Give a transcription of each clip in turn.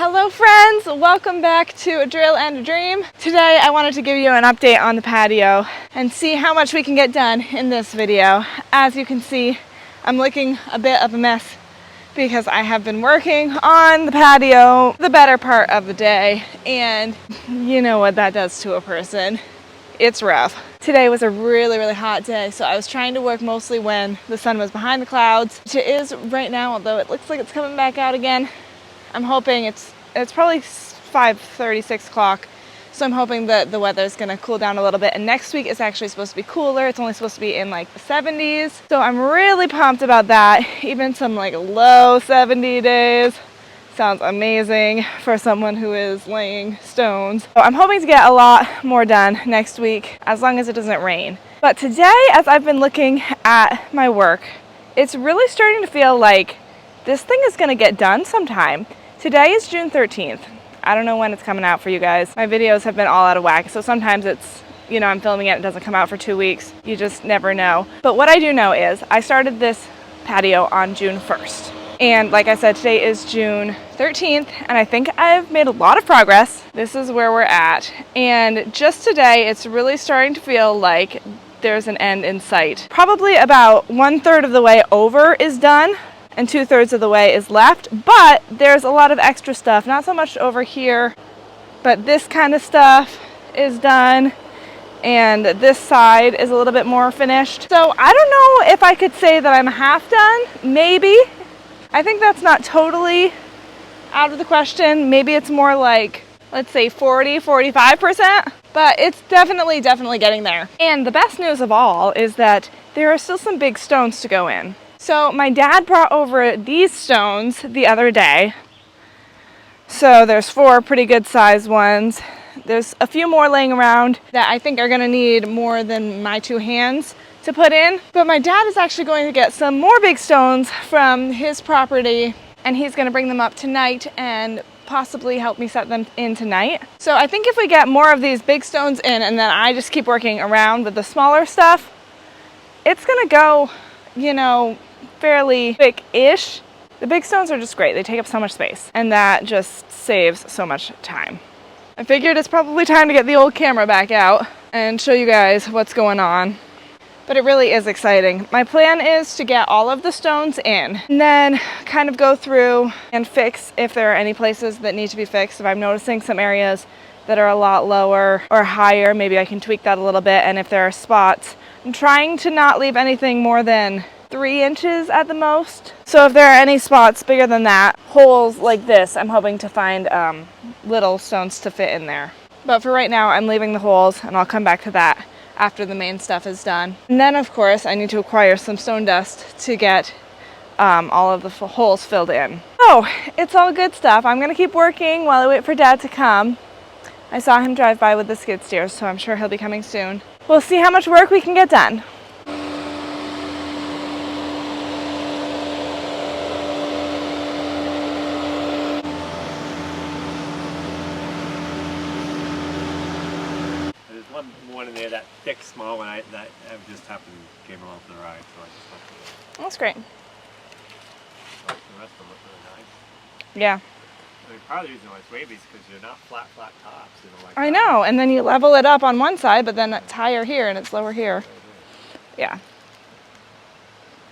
Hello friends, welcome back to A Drill and a Dream. Today I wanted to give you an update on the patio and see how much we can get done in this video. As you can see, I'm looking a bit of a mess because I have been working on the patio the better part of the day, and you know what that does to a person. It's rough. Today was a really hot day, so I was trying to work mostly when the sun was behind the clouds, which it is right now, although it looks like it's coming back out again. I'm hoping it's probably 5:30, 6 o'clock, so I'm hoping that the weather is going to cool down a little bit, and next week it's actually supposed to be cooler. It's only supposed to be in like the 70s, so I'm really pumped about that. Even some like low 70 days sounds amazing for someone who is laying stones. So I'm hoping to get a lot more done next week, as long as it doesn't rain. But today, as I've been looking at my work, it's really starting to feel like this thing is going to get done sometime. Today is June 13th. I don't know when it's coming out for you guys. My videos have been all out of whack, so sometimes it's, you know, I'm filming it, it doesn't come out for 2 weeks. You just never know. But what I do know is I started this patio on June 1st. And like I said, today is June 13th, and I think I've made a lot of progress. This is where we're at. And just today, it's really starting to feel like there's an end in sight. Probably about 1/3 of the way over is done, and 2/3 of the way is left, but there's a lot of extra stuff, not so much over here, but this kind of stuff is done, and this side is a little bit more finished. So I don't know if I could say that I'm half done. Maybe. I think that's not totally out of the question. Maybe it's more like, let's say 40-45%, but it's definitely getting there. And the best news of all is that there are still some big stones to go in. So my dad brought over these stones the other day. So there's 4 pretty good sized ones. There's a few more laying around that I think are gonna need more than my 2 hands to put in. But my dad is actually going to get some more big stones from his property, and he's gonna bring them up tonight and possibly help me set them in tonight. So I think if we get more of these big stones in and then I just keep working around with the smaller stuff, it's gonna go, you know, fairly quick-ish. The big stones are just great. They take up so much space, and that just saves so much time. I figured it's probably time to get the old camera back out and show you guys what's going on. But it really is exciting. My plan is to get all of the stones in and then kind of go through and fix if there are any places that need to be fixed. If I'm noticing some areas that are a lot lower or higher, maybe I can tweak that a little bit. And if there are spots, I'm trying to not leave anything more than 3 inches at the most. So if there are any spots bigger than that, holes like this, I'm hoping to find little stones to fit in there. But for right now, I'm leaving the holes, and I'll come back to that after the main stuff is done. And then of course, I need to acquire some stone dust to get all of the holes filled in. So it's all good stuff. I'm gonna keep working while I wait for Dad to come. I saw him drive by with the skid steers, so I'm sure he'll be coming soon. We'll see how much work we can get done. One in there, that thick, small one, that I just happened came along for the ride, so I just left it. That's great. But the rest of them look really nice. Yeah. I mean, part of the reason why it's wavy is because they're not flat tops. You know, like I know, and then you level it up on one side, but then it's higher here and it's lower here. Yeah.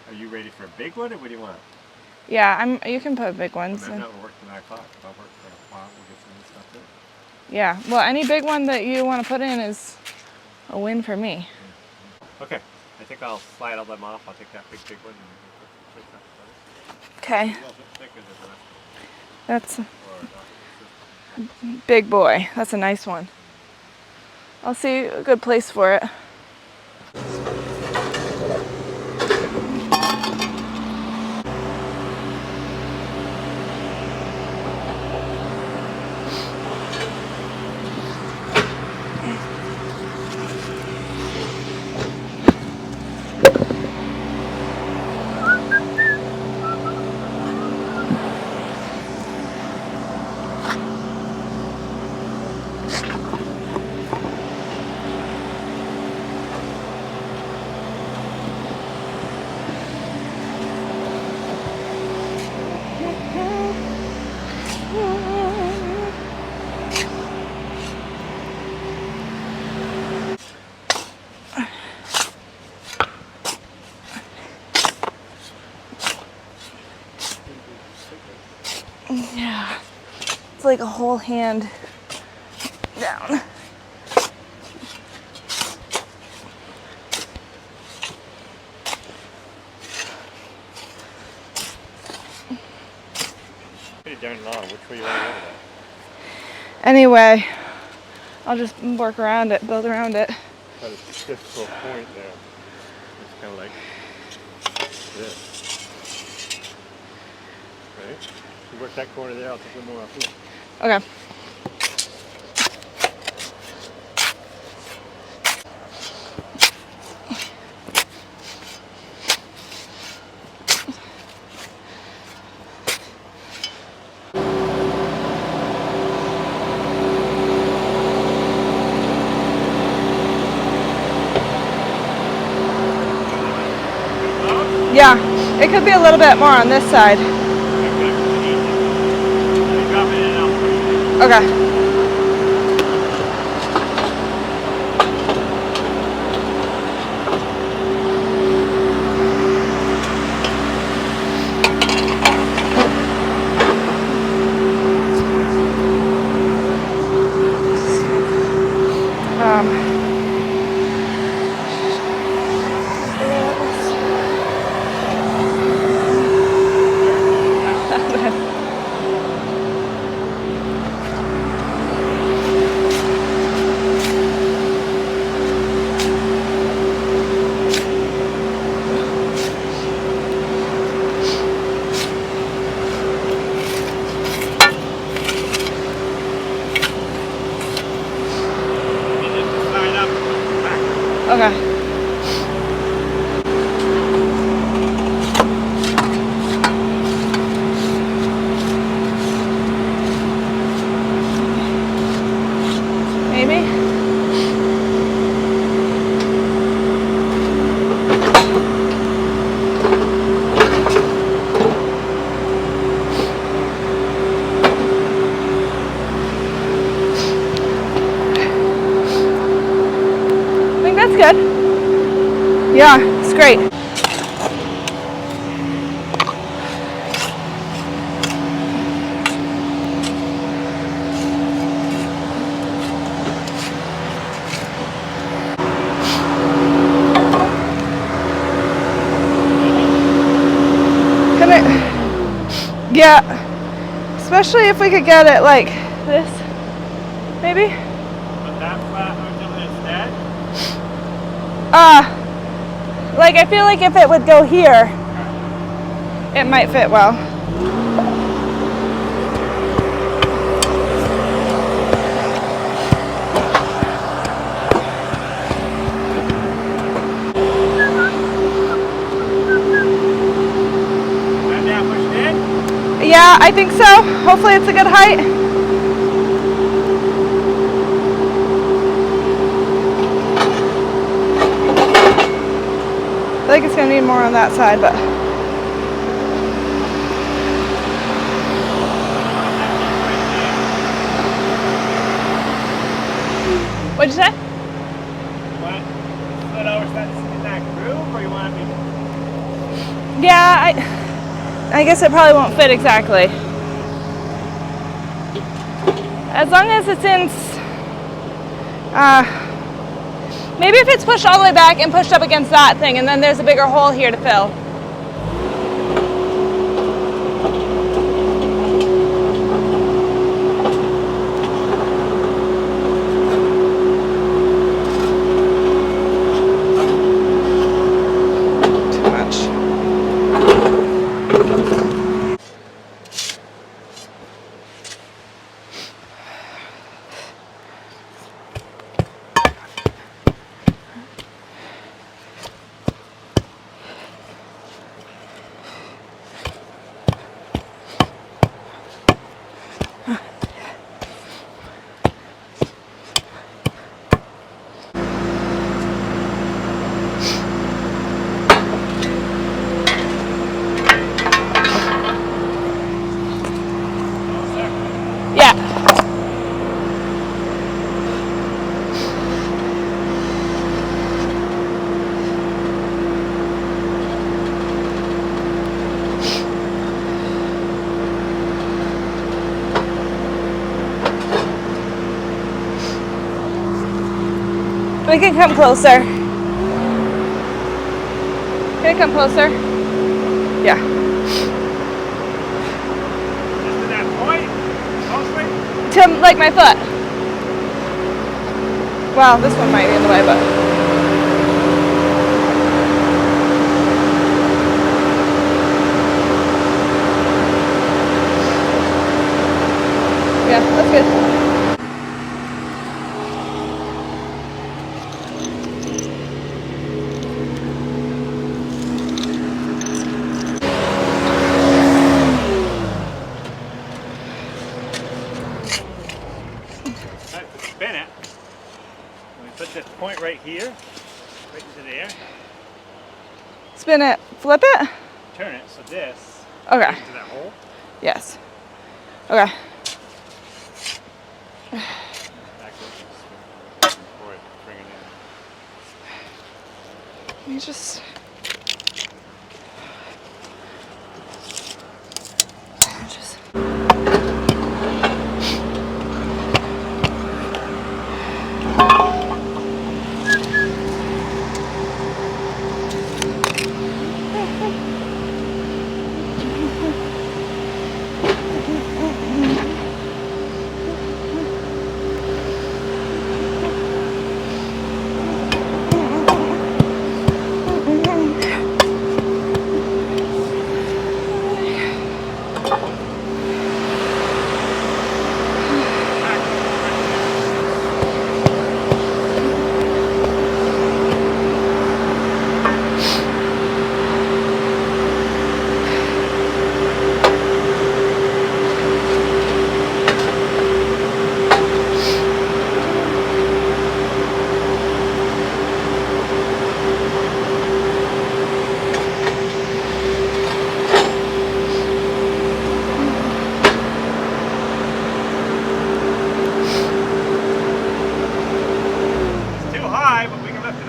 Are you ready for a big one, or what do you want? Yeah, you can put big ones. I'm not working till 9 o'clock. If I work for a while, we'll get some of this stuff in. Yeah, well, any big one that you want to put in is a win for me. Okay, I think I'll slide all them off. I'll take that big one and put that Okay. a little bit thicker than the rest. That's a big boy. That's a nice one. I'll see a good place for it. It's like a whole hand down. Pretty darn long. Which way you want to go with that? Anyway, I'll just work around it, build around it. Got a stiff little point there. It's kind of like this. Right? You work that corner there, I'll take a little more off here. Okay. Yeah, it could be a little bit more on this side. Okay. Okay. Maybe? I think that's good. Yeah, it's great. Can it? Yeah. Especially if we could get it like this, maybe? Put that flat until it's dead. Like I feel like if it would go here, it might fit well. Got that pushed in? Yeah, I think so. Hopefully it's a good height. I think it's gonna need more on that side, but. What'd you say? You want it over in that groove, or you want it to be? Yeah, I guess it probably won't fit exactly. As long as it's in, maybe if it's pushed all the way back and pushed up against that thing, and then there's a bigger hole here to fill. Too much. We can come closer. Can I come closer? Yeah. Just to that point, mostly? To like my foot. Well, this one might be in the way, but. Yeah, that's good. Alright, to spin it, we put this point right here, right into there, Spin it, flip it? turn it so this Okay. goes into that hole. Yes. Okay. Actually, before I bring it in. You just.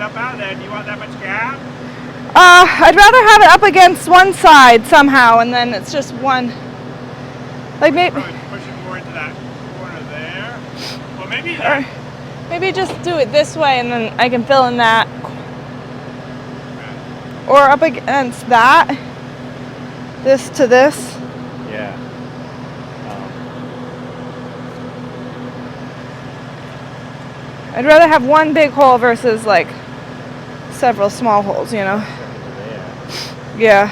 Up out of there. Do you want that much gap? I'd rather have it up against one side somehow, and then it's just one. Like maybe. Probably push it more into that corner there. Well, maybe. Or maybe just do it this way, and then I can fill in that. Okay. Or up against that. This to this. Yeah. I'd rather have one big hole versus like several small holes, you know? Yeah.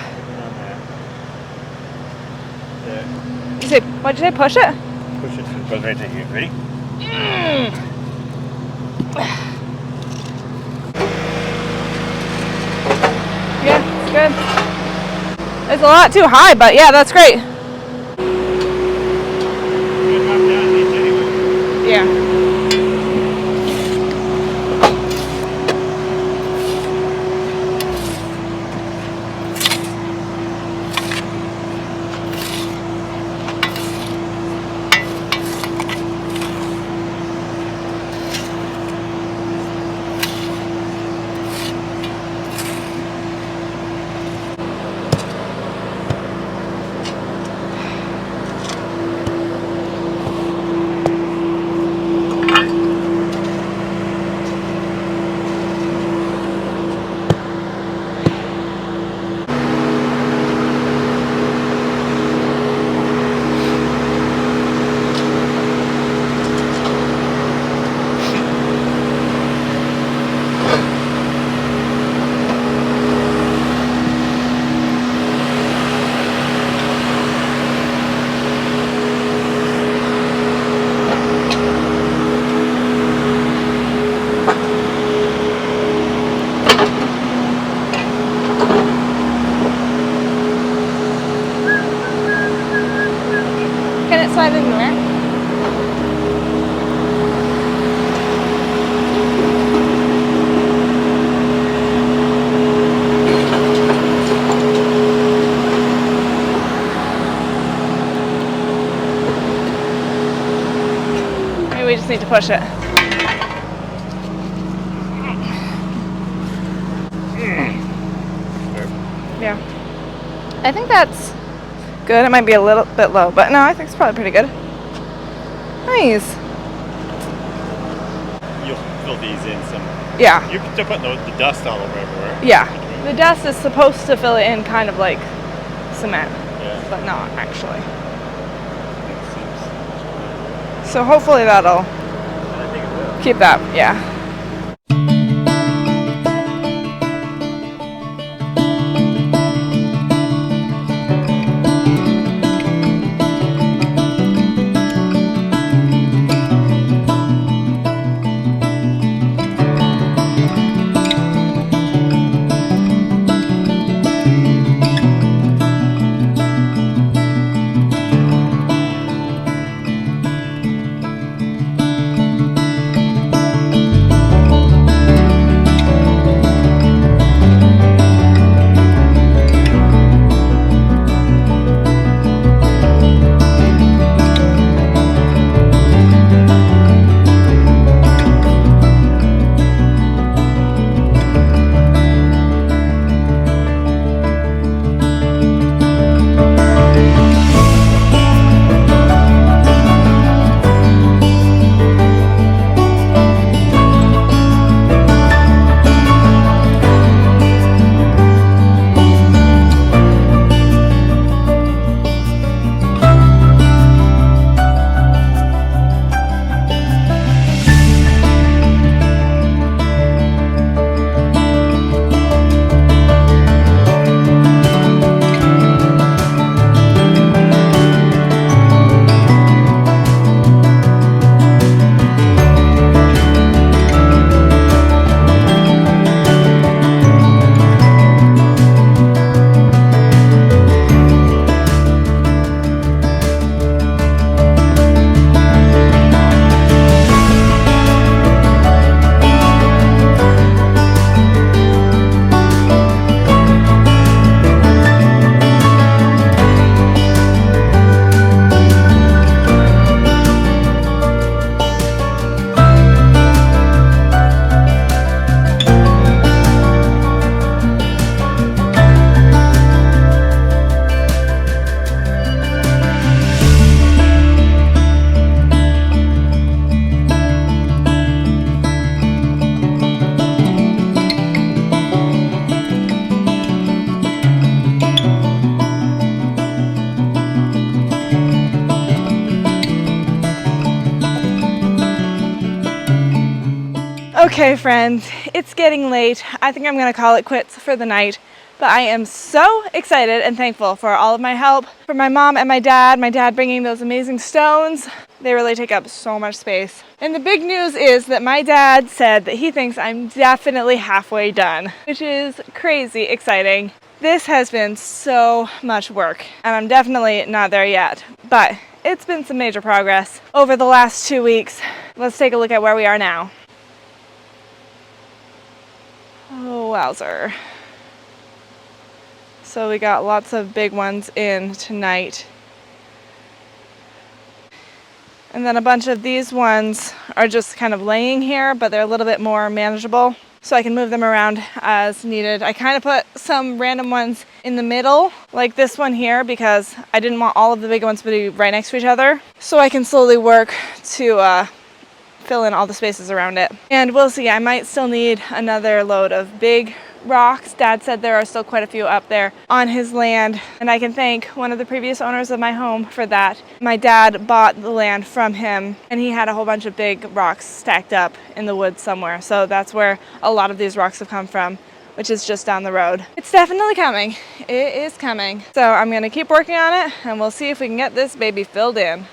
You say, what'd you say, push it? Push it so it goes right to here. Ready? Yeah, it's good. It's a lot too high, but yeah, that's great. Yeah. Can it slide in there? Maybe we just need to push it. Yeah. I think that's good. It might be a little bit low, but no, I think it's probably pretty good. Nice. You'll fill these in some. Yeah. You're putting the dust all over everywhere. Yeah. The dust is supposed to fill it in kind of like cement, Yeah. but not actually. So hopefully that'll I think it will. keep that, yeah. Okay, friends, it's getting late. I think I'm gonna call it quits for the night, but I am so excited and thankful for all of my help, for my mom and my dad bringing those amazing stones. They really take up so much space. And the big news is that my dad said that he thinks I'm definitely halfway done, which is crazy exciting. This has been so much work, and I'm definitely not there yet, but it's been some major progress over the last 2 weeks. Let's take a look at where we are now. Oh, wowzer. So we got lots of big ones in tonight. And then a bunch of these ones are just kind of laying here, but they're a little bit more manageable, so I can move them around as needed. I kind of put some random ones in the middle, like this one here, because I didn't want all of the big ones to be right next to each other, so I can slowly work to fill in all the spaces around it. And we'll see, I might still need another load of big rocks. Dad said there are still quite a few up there on his land, and I can thank one of the previous owners of my home for that. My dad bought the land from him, and he had a whole bunch of big rocks stacked up in the woods somewhere, so that's where a lot of these rocks have come from, which is just down the road. It's definitely coming. It is coming. So I'm gonna keep working on it, and we'll see if we can get this baby filled in.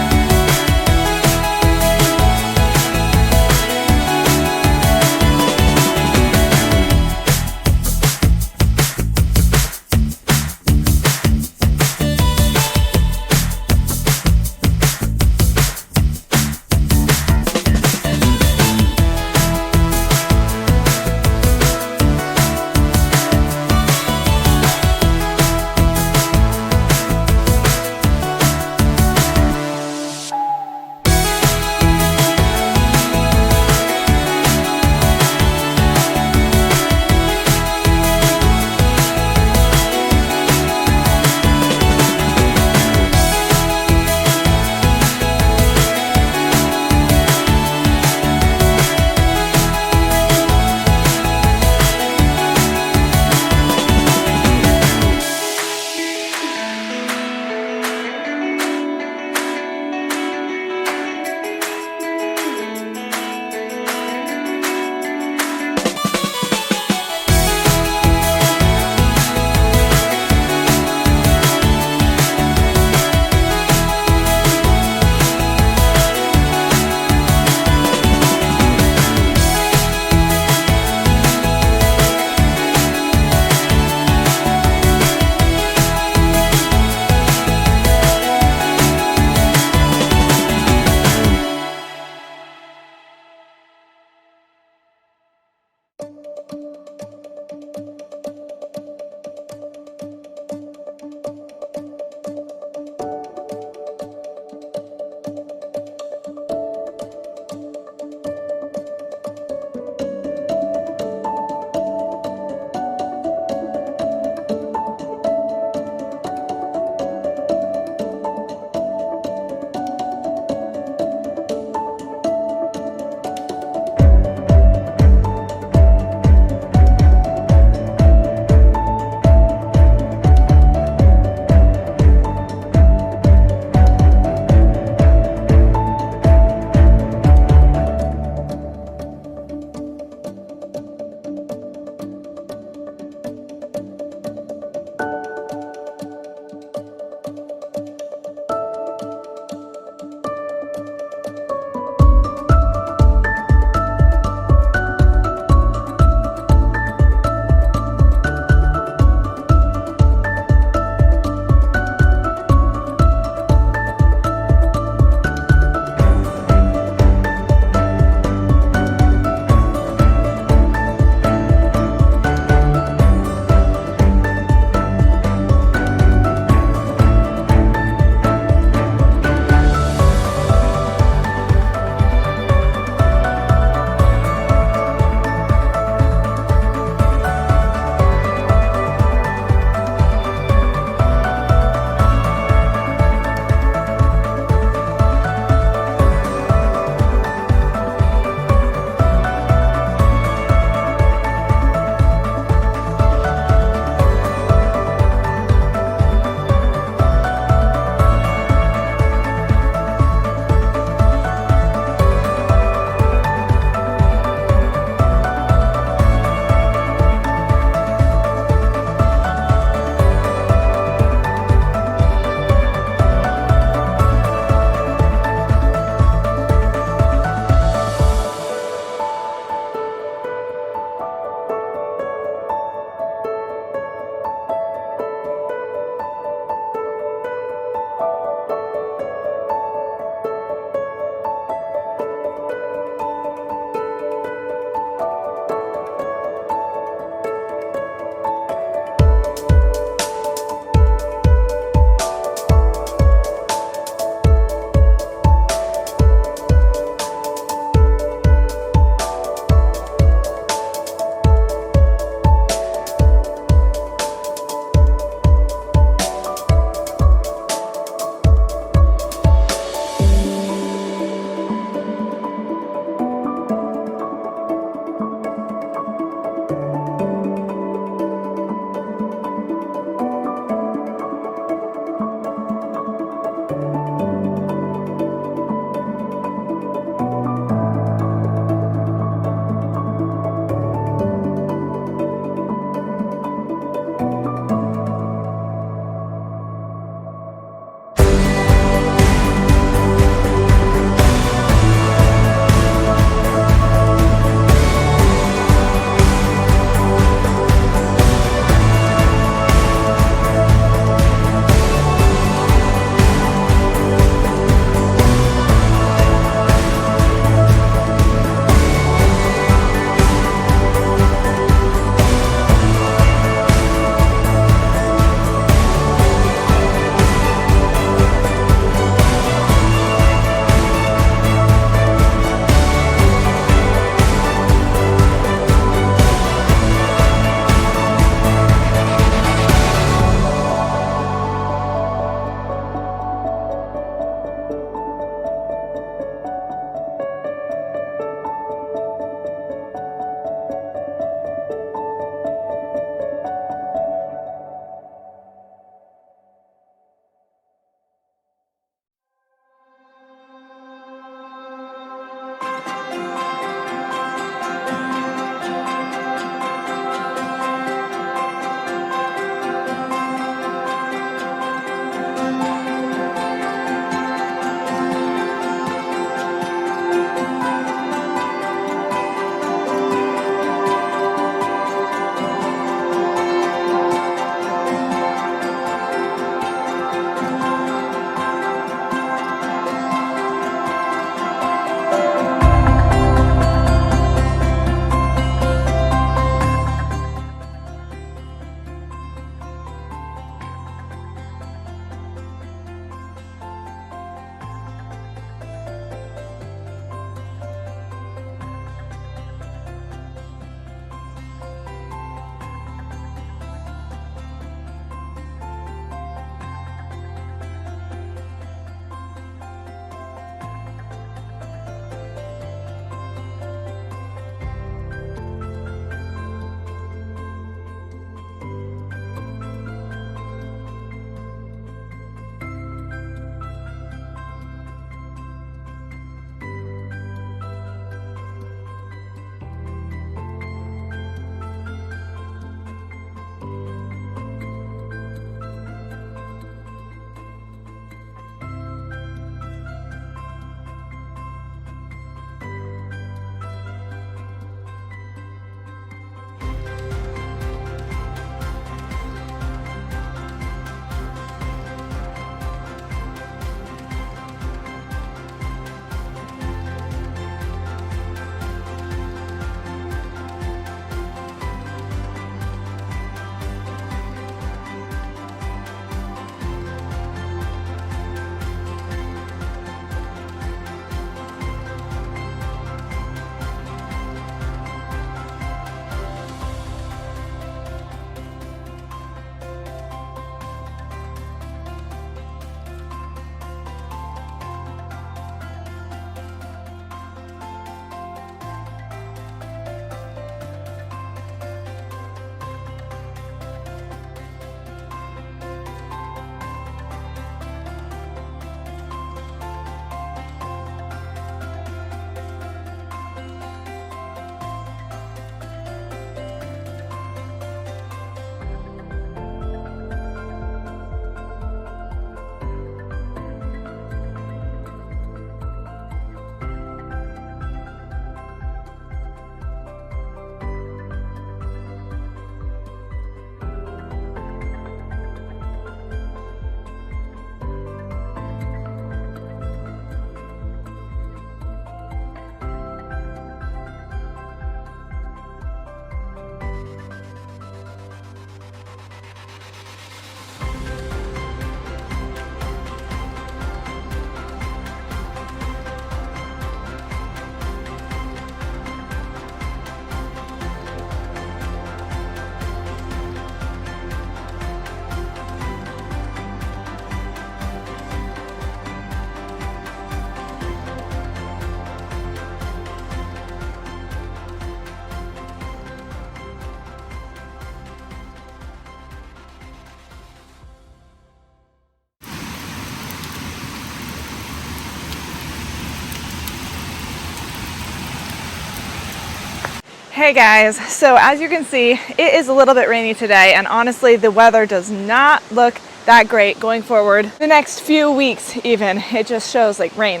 Hey guys, so as you can see, it is a little bit rainy today, and honestly the weather does not look that great going forward. The next few weeks even, it just shows like rain,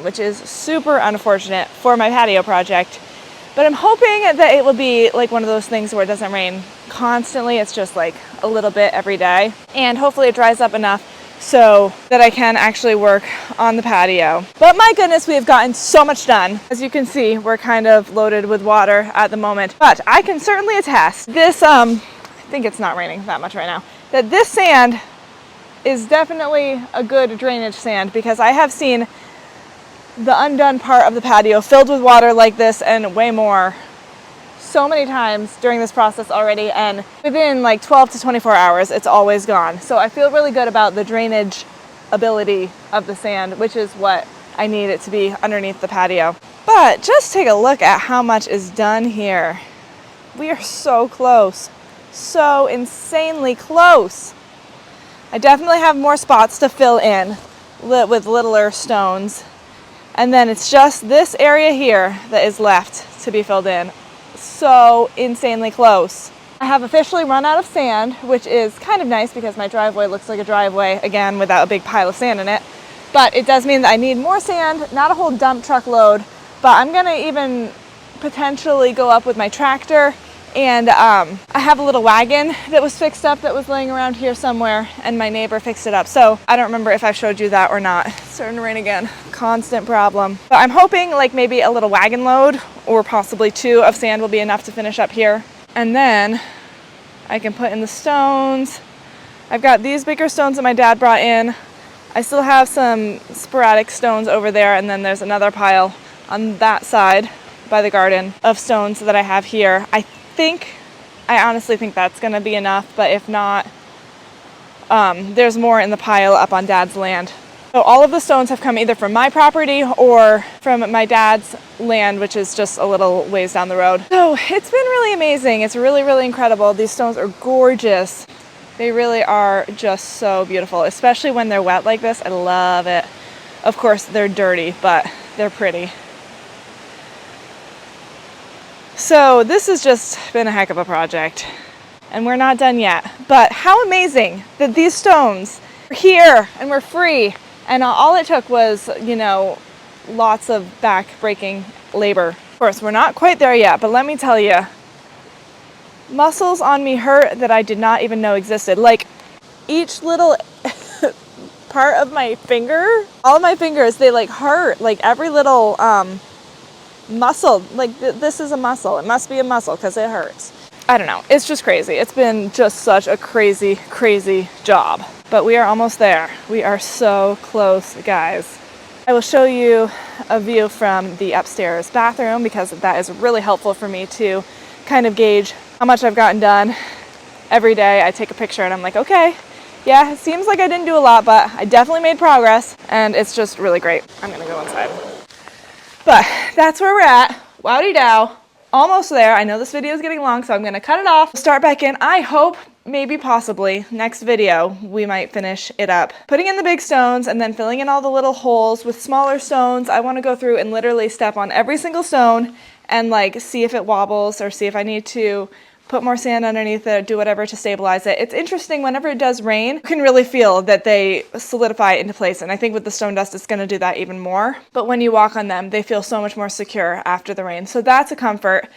which is super unfortunate for my patio project. But I'm hoping that it will be like one of those things where it doesn't rain constantly, it's just like a little bit every day. And hopefully it dries up enough so that I can actually work on the patio. But my goodness, we have gotten so much done. As you can see, we're kind of loaded with water at the moment. But I can certainly attest, this, I think it's not raining that much right now, that this sand is definitely a good drainage sand, because I have seen the undone part of the patio filled with water like this and way more so many times during this process already, and within like 12 to 24 hours it's always gone. So I feel really good about the drainage ability of the sand, which is what I need it to be underneath the patio. But just take a look at how much is done here. We are so close, so insanely close. I definitely have more spots to fill in with littler stones, and then it's just this area here that is left to be filled in. So insanely close. I have officially run out of sand, which is kind of nice because my driveway looks like a driveway again without a big pile of sand in it. But it does mean that I need more sand, not a whole dump truck load, but I'm gonna even potentially go up with my tractor. And I have a little wagon that was fixed up that was laying around here somewhere, and my neighbor fixed it up. So I don't remember if I showed you that or not. It's starting to rain again, constant problem. But I'm hoping like maybe a little wagon load or possibly 2 of sand will be enough to finish up here. And then I can put in the stones. I've got these bigger stones that my dad brought in. I still have some sporadic stones over there, and then there's another pile on that side by the garden of stones that I have here. I honestly think that's going to be enough, but if not, there's more in the pile up on Dad's land. So all of the stones have come either from my property or from my dad's land, which is just a little ways down the road. So it's been really amazing. It's really, really incredible. These stones are gorgeous. They really are just so beautiful, especially when they're wet like this. I love it. Of course, they're dirty, but they're pretty. So this has just been a heck of a project, and we're not done yet. But how amazing that these stones are here and we're free, and all it took was, you know, lots of back-breaking labor. Of course, we're not quite there yet, but let me tell you, muscles on me hurt that I did not even know existed. Like each little part of my finger, all of my fingers, they like hurt, like every little muscle, like this is a muscle. It must be a muscle because it hurts. I don't know. It's just crazy. It's been just such a crazy, crazy job. But we are almost there. We are so close, guys. I will show you a view from the upstairs bathroom because that is really helpful for me to kind of gauge how much I've gotten done. Every day I take a picture and I'm like, okay, yeah, it seems like I didn't do a lot, but I definitely made progress, and it's just really great. I'm gonna go inside. But that's where we're at. Wowdy dow. Almost there. I know this video is getting long, so I'm going to cut it off. Start back in. I hope, maybe possibly, next video, we might finish it up. Putting in the big stones and then filling in all the little holes with smaller stones. I want to go through and literally step on every single stone and like see if it wobbles or see if I need to put more sand underneath it, do whatever to stabilize it. It's interesting, whenever it does rain, you can really feel that they solidify into place, and I think with the stone dust it's going to do that even more. But when you walk on them, they feel so much more secure after the rain, so that's a comfort.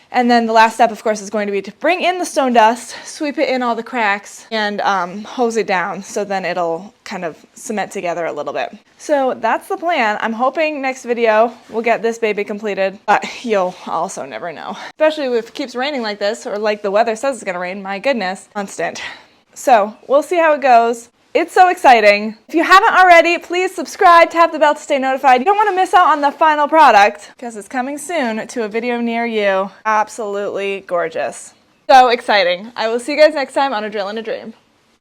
And then the last step, of course, is going to be to bring in the stone dust, sweep it in all the cracks, and hose it down, so then it'll kind of cement together a little bit. So that's the plan. I'm hoping next video we'll get this baby completed, but you'll also never know. Especially if it keeps raining like this, or like the weather says it's gonna rain, my goodness, constant. So we'll see how it goes. It's so exciting. If you haven't already, please subscribe, tap the bell to stay notified. You don't want to miss out on the final product because it's coming soon to a video near you. Absolutely gorgeous. So exciting. I will see you guys next time on A Drill and a Dream.